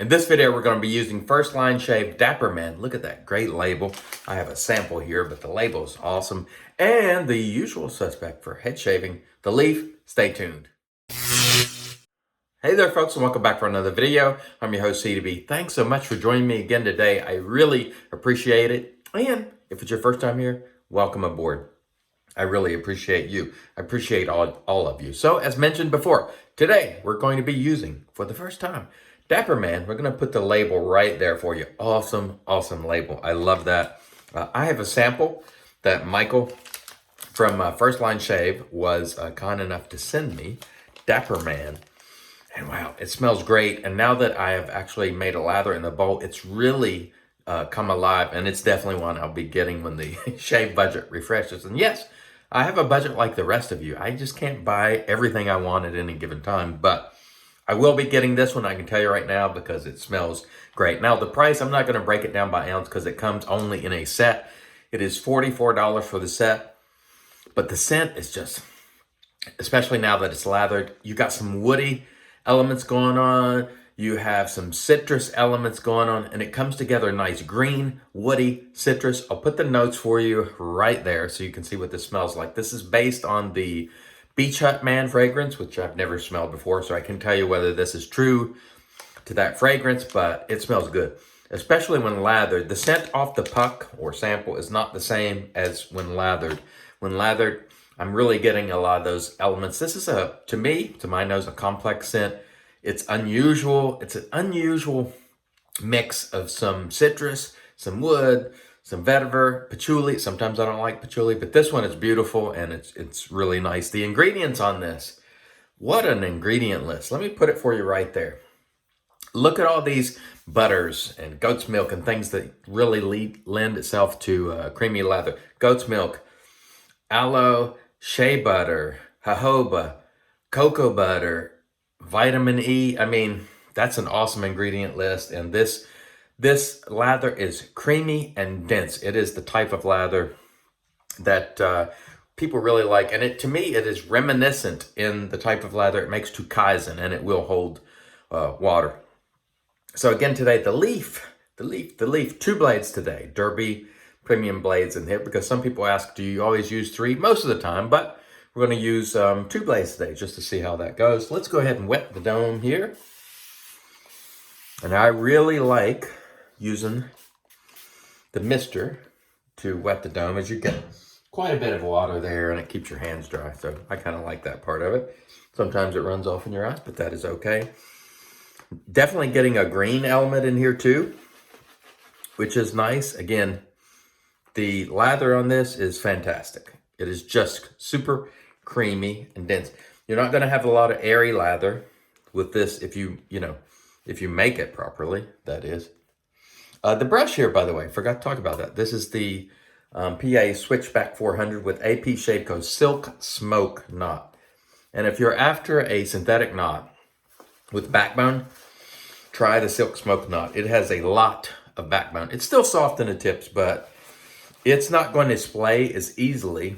In this video, we're going to be using First Line Shave Dapper Man. Look at that great label. I have a sample here, but the label is awesome. And the usual suspect for head shaving, the leaf. Stay tuned. Hey there, folks, and welcome back for another video. I'm your host, CDB. Thanks so much for joining me again today. I really appreciate it. And if it's your first time here, welcome aboard. I really appreciate you. I appreciate all of you. So, as mentioned before, today we're going to be using, for the first time, Dapper Man. We're going to put the label right there for you. Awesome, awesome label. I love that. I have a sample that Michael from First Line Shave was kind enough to send me, Dapper Man. And wow, it smells great. And now that I have actually made a lather in the bowl, it's really come alive. And it's definitely one I'll be getting when the shave budget refreshes. And yes, I have a budget like the rest of you. I just can't buy everything I want at any given time. But I will be getting this one, I can tell you right now, because it smells great. Now, the price, I'm not going to break it down by ounce because it comes only in a set. It is $44 for the set. But the scent is just, especially now that it's lathered, you got some woody elements going on. You have some citrus elements going on, and it comes together nice green, woody, citrus. I'll put the notes for you right there so you can see what this smells like. This is based on the Beach Hut Man fragrance, which I've never smelled before, so I can tell you whether this is true to that fragrance, but it smells good, especially when lathered. The scent off the puck or sample is not the same as when lathered. When lathered, I'm really getting a lot of those elements. This is to me, to my nose, a complex scent. It's unusual. It's an unusual mix of some citrus, some wood, some vetiver, patchouli. Sometimes I don't like patchouli, but this one is beautiful and it's really nice. The ingredients on this, what an ingredient list. Let me put it for you right there. Look at all these butters and goat's milk and things that really lend itself to creamy lather. Goat's milk, aloe, shea butter, jojoba, cocoa butter, vitamin E. I mean, that's an awesome ingredient list. And this lather is creamy and dense. It is the type of lather that people really like. And to me, it is reminiscent in the type of lather it makes to Kaizen, and it will hold water. So again, today, the leaf, 2 blades today, Derby premium blades in here, because some people ask, do you always use 3? Most of the time, but we're going to use 2 blades today just to see how that goes. Let's go ahead and wet the dome here. And I really like using the mister to wet the dome, as you get quite a bit of water there and it keeps your hands dry. So I kind of like that part of it. Sometimes it runs off in your eyes, but that is okay. Definitely getting a green element in here too, which is nice. Again, the lather on this is fantastic. It is just super creamy and dense. You're not going to have a lot of airy lather with this if you make it properly, that is. The brush here, by the way, forgot to talk about that. This is the PAA Switchback 400 with AP Shave Co. Silk Smoke Knot. And if you're after a synthetic knot with backbone, try the Silk Smoke Knot. It has a lot of backbone. It's still soft in the tips, but it's not going to splay as easily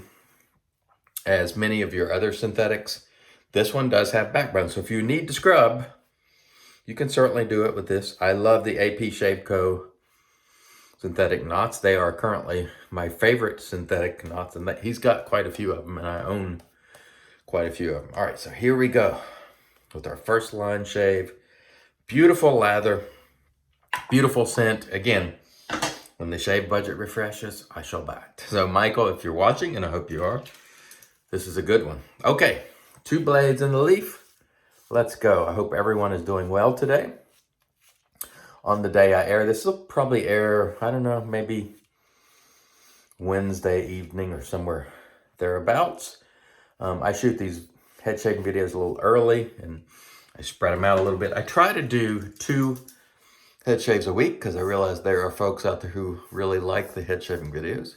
as many of your other synthetics. This one does have backbone, so if you need to scrub, you can certainly do it with this. I love the AP Shave Co. synthetic knots. They are currently my favorite synthetic knots, and he's got quite a few of them, and I own quite a few of them. All right, so here we go with our First Line Shave. Beautiful lather, beautiful scent. Again, when the shave budget refreshes, I shall back. So Michael, if you're watching, and I hope you are, this is a good one. Okay, 2 blades in the leaf. Let's go. I hope everyone is doing well today. On the day I air, this will probably air, I don't know, maybe Wednesday evening or somewhere thereabouts. I shoot these head shaving videos a little early, and I spread them out a little bit. I try to do 2 head shaves a week because I realize there are folks out there who really like the head shaving videos.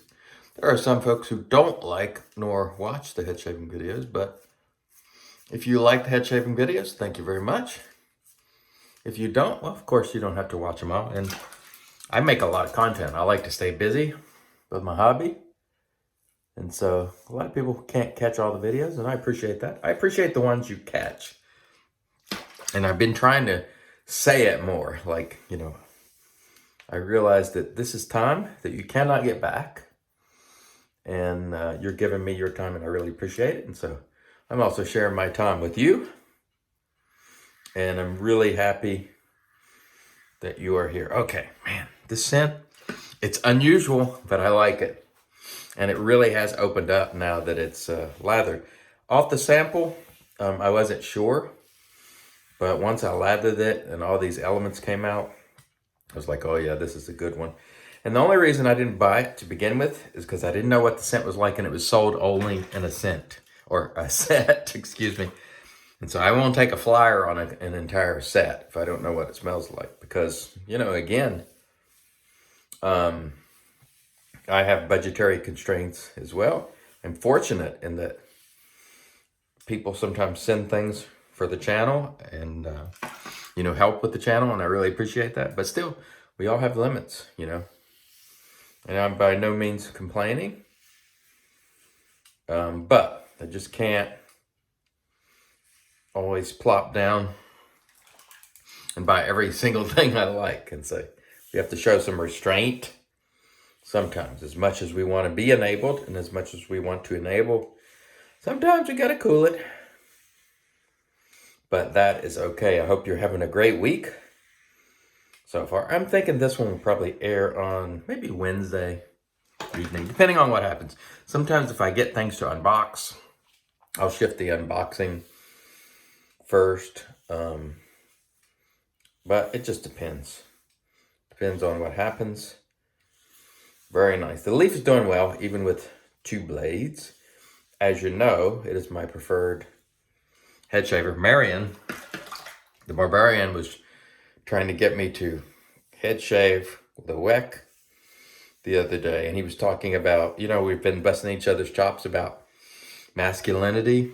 There are some folks who don't like nor watch the head shaving videos, but if you like the head shaving videos, thank you very much. If you don't, well, of course, you don't have to watch them all. And I make a lot of content. I like to stay busy with my hobby. And so a lot of people can't catch all the videos, and I appreciate that. I appreciate the ones you catch. And I've been trying to say it more. Like, I realize that this is time that you cannot get back. And you're giving me your time, and I really appreciate it. And so I'm also sharing my time with you. And I'm really happy that you are here. Okay, man, this scent, it's unusual, but I like it. And it really has opened up now that it's lathered. Off the sample, I wasn't sure. But once I lathered it and all these elements came out, I was like, oh yeah, this is a good one. And the only reason I didn't buy it to begin with is because I didn't know what the scent was like, and it was sold only in a scent, or a set, excuse me. And so I won't take a flyer on an entire set if I don't know what it smells like. Because, again, I have budgetary constraints as well. I'm fortunate in that people sometimes send things for the channel and, help with the channel, and I really appreciate that. But still, we all have limits, And I'm by no means complaining. But I just can't always plop down and buy every single thing I like. And so we have to show some restraint sometimes. As much as we want to be enabled and as much as we want to enable, sometimes we got to cool it. But that is okay. I hope you're having a great week so far. I'm thinking this one will probably air on maybe Wednesday evening, depending on what happens. Sometimes if I get things to unbox, I'll shift the unboxing first. But it just depends. Depends on what happens. Very nice. The leaf is doing well, even with 2 blades. As you know, it is my preferred head shaver. Marion, the Barbarian, was trying to get me to head shave with a WEC the other day. And he was talking about, we've been busting each other's chops about masculinity.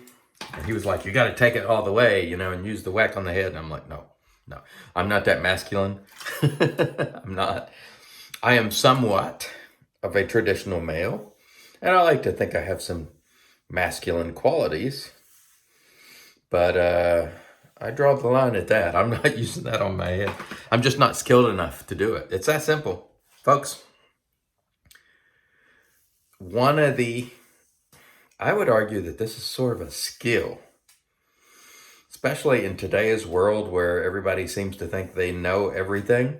And he was like, you got to take it all the way, and use the WEC on the head. And I'm like, no, I'm not that masculine. I'm not. I am somewhat of a traditional male. And I like to think I have some masculine qualities. But I draw the line at that. I'm not using that on my head. I'm just not skilled enough to do it. It's that simple. Folks, I would argue that this is sort of a skill, especially in today's world where everybody seems to think they know everything.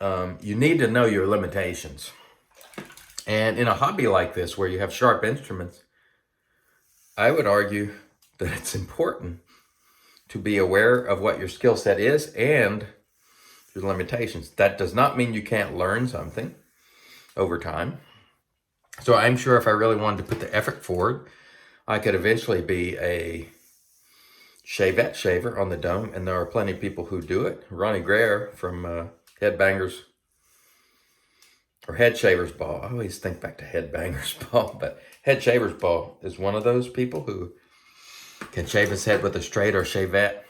You need to know your limitations. And in a hobby like this, where you have sharp instruments, I would argue that it's important to be aware of what your skill set is and your limitations. That does not mean you can't learn something over time. So I'm sure if I really wanted to put the effort forward, I could eventually be a shavette shaver on the dome, and there are plenty of people who do it. Ronnie Greer from Headbangers, or Head Shavers Ball. I always think back to Headbangers Ball, but Head Shavers Ball is one of those people who can shave his head with a straight or shavette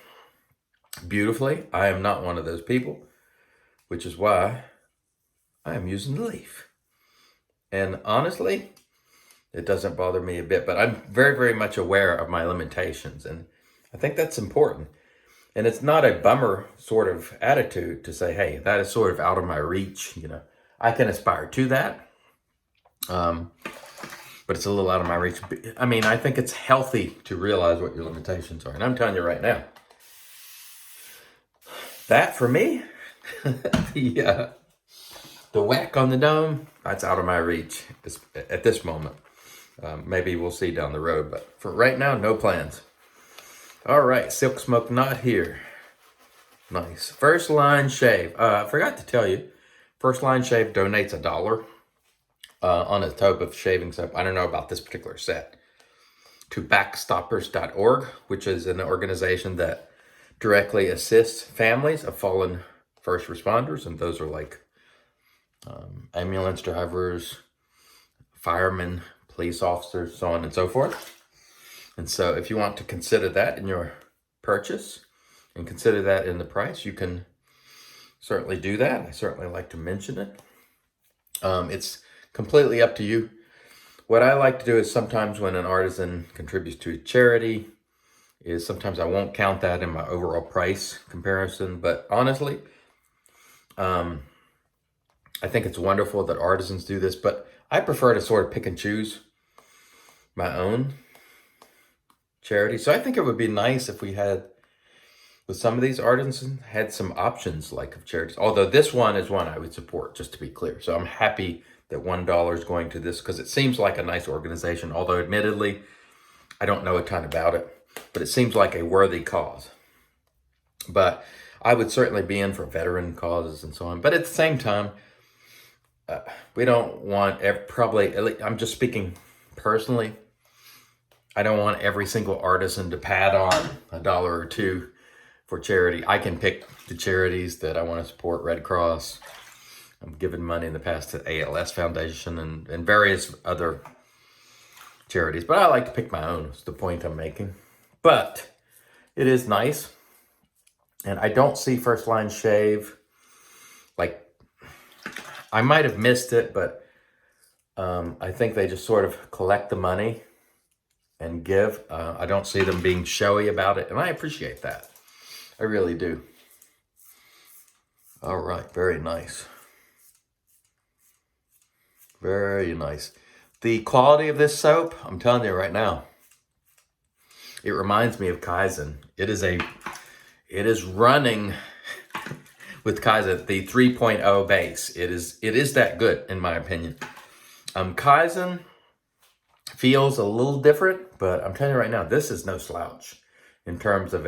beautifully. I am not one of those people, which is why I am using the leaf. And honestly, it doesn't bother me a bit, but I'm very, very much aware of my limitations. And I think that's important. And it's not a bummer sort of attitude to say, hey, that is sort of out of my reach. I can aspire to that. But it's a little out of my reach. I mean, I think it's healthy to realize what your limitations are. And I'm telling you right now, that for me, the whack on the dome, that's out of my reach at this moment. Maybe we'll see down the road, but for right now, no plans. All right, Silk Smoke Knot here. Nice. First Line Shave. I forgot to tell you, First Line Shave donates $1 on a tub of shaving soap. I don't know about this particular set. To backstoppers.org, which is an organization that directly assists families of fallen first responders, and those are like ambulance drivers, firemen, police officers, so on and so forth. And so if you want to consider that in your purchase and consider that in the price, you can certainly do that. I certainly like to mention it. It's completely up to you. What I like to do is sometimes when an artisan contributes to a charity, is sometimes I won't count that in my overall price comparison. But honestly, I think it's wonderful that artisans do this, but I prefer to sort of pick and choose my own charity. So I think it would be nice if we had, with some of these artisans, had some options like of charities. Although this one is one I would support, just to be clear. So I'm happy that $1 is going to this because it seems like a nice organization. Although admittedly, I don't know a ton about it, but it seems like a worthy cause. But I would certainly be in for veteran causes and so on. But at the same time, we don't want probably, I'm just speaking personally, I don't want every single artisan to pad on $1 or $2 for charity. I can pick the charities that I want to support. Red Cross. I've given money in the past to ALS Foundation and various other charities, but I like to pick my own. That's the point I'm making. But it is nice. And I don't see First Line Shave. Like, I might have missed it, but I think they just sort of collect the money and give. I don't see them being showy about it, and I appreciate that. I really do. All right, very nice. Very nice. The quality of this soap, I'm telling you right now, it reminds me of Kaizen. It is running with Kaizen, the 3.0 base. It is that good, in my opinion. Kaizen feels a little different, but I'm telling you right now, this is no slouch in terms of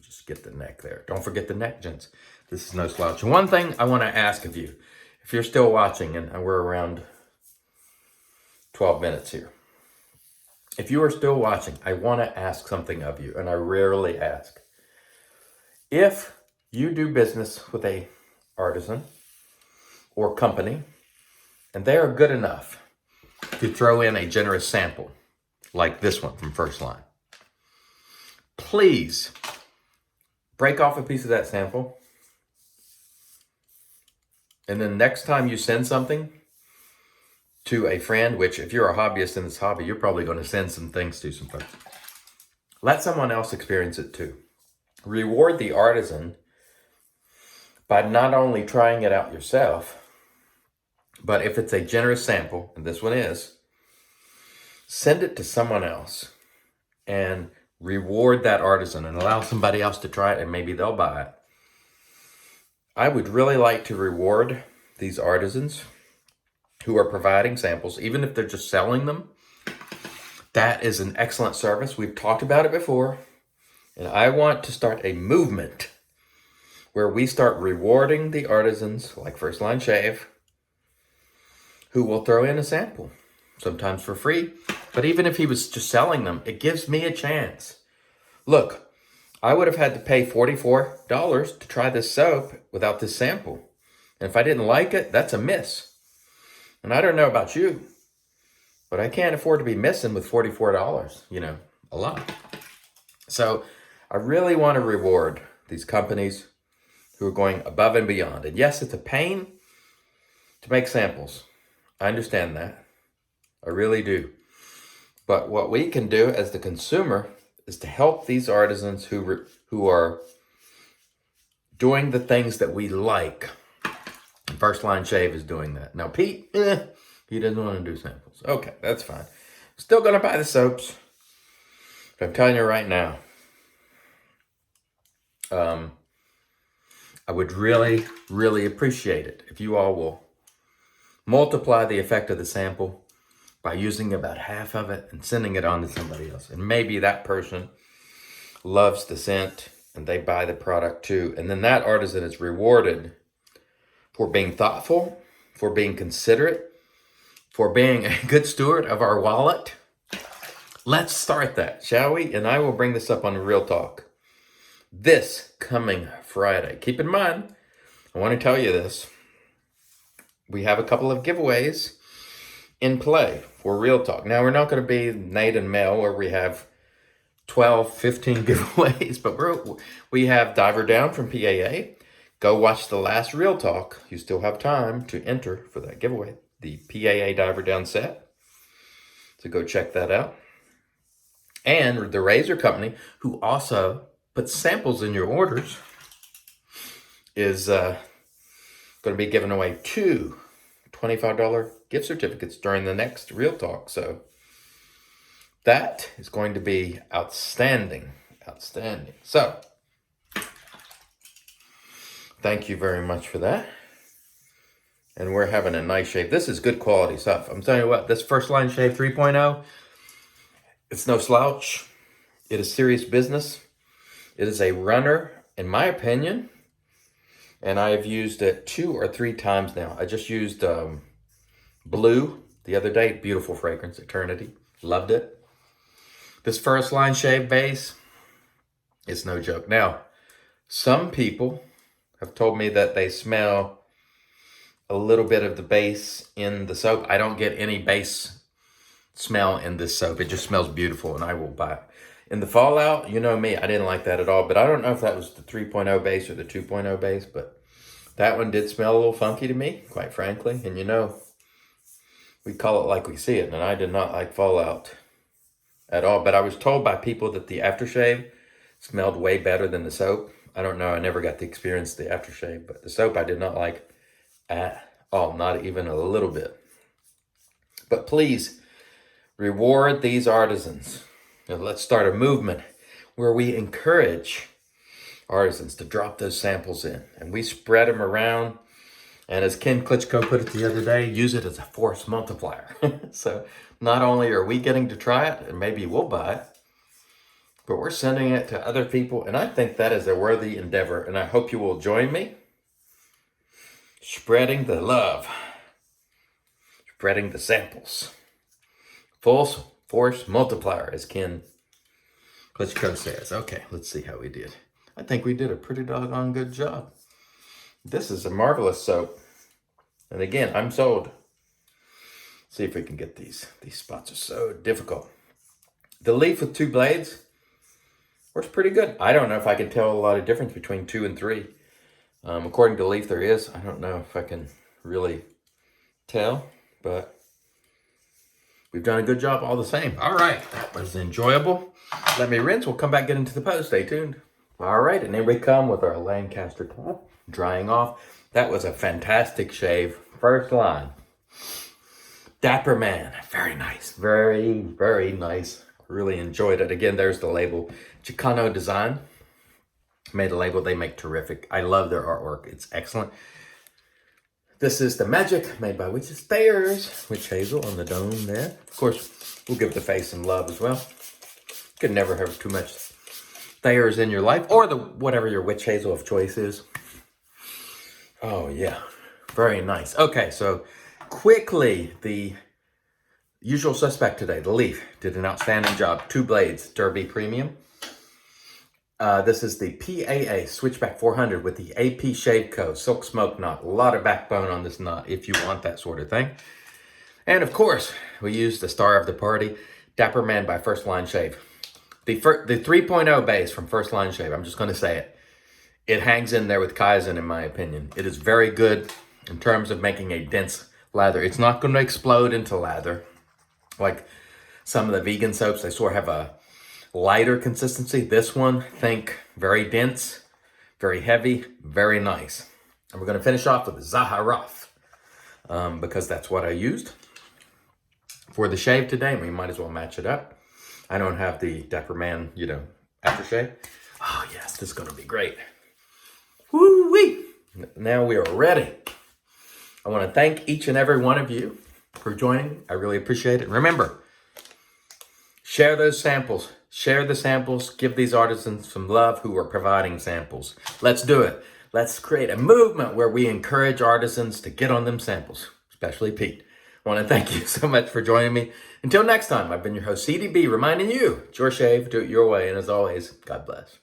just get the neck there. Don't forget the neck, gents. This is no slouch. And one thing I want to ask of you, if you're still watching, and we're around 12 minutes here. If you are still watching, I want to ask something of you, and I rarely ask. If you do business with a artisan or company, and they are good enough to throw in a generous sample, like this one from First Line, please break off a piece of that sample. And then next time you send something to a friend, which if you're a hobbyist in this hobby, you're probably going to send some things to some folks. Let someone else experience it too. Reward the artisan by not only trying it out yourself, but if it's a generous sample, and this one is, send it to someone else and reward that artisan and allow somebody else to try it and maybe they'll buy it. I would really like to reward these artisans who are providing samples, even if they're just selling them. That is an excellent service. We've talked about it before. And I want to start a movement where we start rewarding the artisans, like First Line Shave, who will throw in a sample, sometimes for free. But even if he was just selling them, it gives me a chance. Look, I would have had to pay $44 to try this soap without this sample. And if I didn't like it, that's a miss. And I don't know about you, but I can't afford to be missing with $44, a lot. So I really want to reward these companies who are going above and beyond. And yes, it's a pain to make samples. I understand that. I really do. But what we can do as the consumer is to help these artisans who are doing the things that we like. First Line Shave is doing that. Now, Pete, he doesn't want to do samples. Okay, that's fine. Still going to buy the soaps. But I'm telling you right now, I would really, really appreciate it if you all will multiply the effect of the sample by using about half of it and sending it on to somebody else. And maybe that person loves the scent and they buy the product too. And then that artisan is rewarded for being thoughtful, for being considerate, for being a good steward of our wallet. Let's start that, shall we? And I will bring this up on Real Talk this coming Friday. Keep in mind, I want to tell you this. We have a couple of giveaways in play for Real Talk. Now, we're not going to be Nate and Mel where we have 12, 15 giveaways, but we have Diver Down from PAA. Go watch the last Real Talk. You still have time to enter for that giveaway, the PAA Diver Down set. So go check that out. And the razor company, who also puts samples in your orders, is going to be giving away two $25 gift certificates during the next Real Talk. So that is going to be outstanding. Outstanding. So thank you very much for that. And we're having a nice shave. This is good quality stuff. I'm telling you what, this First Line Shave 3.0, it's no slouch. It is serious business. It is a runner, in my opinion. And I have used it 2 or 3 times now. I just used Blue the other day. Beautiful fragrance, Eternity. Loved it. This First Line Shave base is no joke. Now, some people have told me that they smell a little bit of the base in the soap. I don't get any base smell in this soap. It just smells beautiful, and I will buy it. In the Fallout, you know me, I didn't like that at all, but I don't know if that was the 3.0 base or the 2.0 base, but that one did smell a little funky to me, quite frankly. And you know, we call it like we see it, and I did not like Fallout at all. But I was told by people that the aftershave smelled way better than the soap. I don't know, I never got to experience the aftershave, but the soap I did not like at all, not even a little bit. But please, reward these artisans. Now let's start a movement where we encourage artisans to drop those samples in, and we spread them around. And as Ken Klitschko put it the other day, use it as a force multiplier. So not only are we getting to try it, and maybe we'll buy it, but we're sending it to other people. And I think that is a worthy endeavor. And I hope you will join me. Spreading the love. Spreading the samples. Full force multiplier, as Ken Klitschko says. Okay, let's see how we did. I think we did a pretty doggone good job. This is a marvelous soap. And again, I'm sold. See if we can get these. These spots are so difficult. The leaf with 2 blades works pretty good. I don't know if I can tell a lot of difference between 2 and 3. According to Leaf, there is. I don't know if I can really tell, but we've done a good job all the same. All right, that was enjoyable. Let me rinse. We'll come back, get into the post. Stay tuned. All right, and then we come with our Lancaster top, drying off. That was a fantastic shave. First Line. Dapper Man. Very nice. Very, very nice. Really enjoyed it. Again, there's the label. Chicano Design made a label. They make terrific. I love their artwork. It's excellent. This is the Magic, made by Witch's Thayers. Witch Hazel on the dome there. Of course, we'll give the face some love as well. You can never have too much Thayers in your life, or the whatever your Witch Hazel of choice is. Oh, yeah. Very nice. Okay, so quickly, the usual suspect today, the Leaf, did an outstanding job. 2 blades, Derby Premium. This is the PAA Switchback 400 with the AP Shave Co. Silk Smoke Knot. A lot of backbone on this knot if you want that sort of thing. And of course, we used the star of the party, Dapper Man by First Line Shave. The 3.0 base from First Line Shave, I'm just going to say it. It hangs in there with Kaizen, in my opinion. It is very good in terms of making a dense lather. It's not going to explode into lather like some of the vegan soaps. They sort of have a lighter consistency. This one, think very dense, very heavy, very nice. And we're going to finish off with the Zarharoff because that's what I used for the shave today. We might as well match it up. I don't have the Dapper Man, aftershave. Oh, yes, this is going to be great. Woo-wee! Now we are ready. I want to thank each and every one of you for joining. I really appreciate it. Remember, share those samples. Share the samples. Give these artisans some love who are providing samples. Let's do it. Let's create a movement where we encourage artisans to get on them samples, especially Pete. I want to thank you so much for joining me. Until next time, I've been your host, CDB, reminding you, it's your shave, do it your way, and as always, God bless.